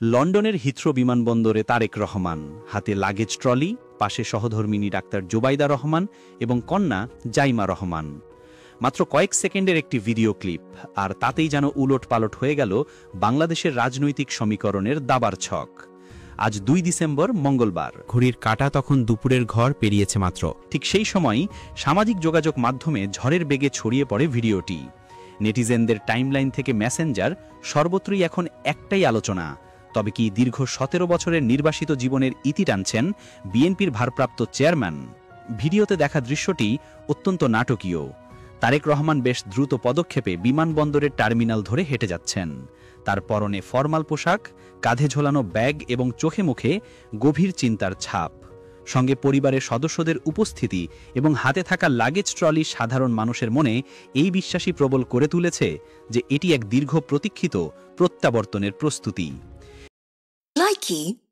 লন্ডনের হিথ্রো বিমানবন্দরে তারেক রহমান, হাতে লাগেজ ট্রলি, পাশে সহধর্মিণী ডাক্তার জোবাইদা রহমান এবং কন্যা জাইমা রহমান। মাত্র কয়েক সেকেন্ডের একটি ভিডিও ক্লিপ, আর তাতেই যেন উলটপালট হয়ে গেল বাংলাদেশের রাজনৈতিক সমীকরণের দাবার ছক। আজ ২ ডিসেম্বর, মঙ্গলবার। ঘড়ির কাঁটা তখন দুপুরের ঘর পেরিয়েছে মাত্র। ঠিক সেই সময়ই সামাজিক যোগাযোগ মাধ্যমে ঝড়ের বেগে ছড়িয়ে পড়ে ভিডিওটি। নেটিজেনদের টাইমলাইন থেকে মেসেঞ্জার, সর্বত্রই এখন একটাই আলোচনা। তবে কি দীর্ঘ ১৭ বছরের নির্বাসিত জীবনের ইতি টানছেন বিএনপির ভারপ্রাপ্ত চেয়ারম্যান? ভিডিওতে দেখা দৃশ্যটি অত্যন্ত নাটকীয়। তারেক রহমান বেশ দ্রুত পদক্ষেপে বিমানবন্দরের টার্মিনাল ধরে হেঁটে যাচ্ছেন। তার পরনে ফরমাল পোশাক, কাঁধে ঝোলানো ব্যাগ এবং চোখে মুখে গভীর চিন্তার ছাপ। সঙ্গে পরিবারের সদস্যদের উপস্থিতি এবং হাতে থাকা লাগেজ ট্রলি সাধারণ মানুষের মনে এই বিশ্বাসই প্রবল করে তুলেছে যে এটি এক দীর্ঘ প্রতীক্ষিত প্রত্যাবর্তনের প্রস্তুতি। Likey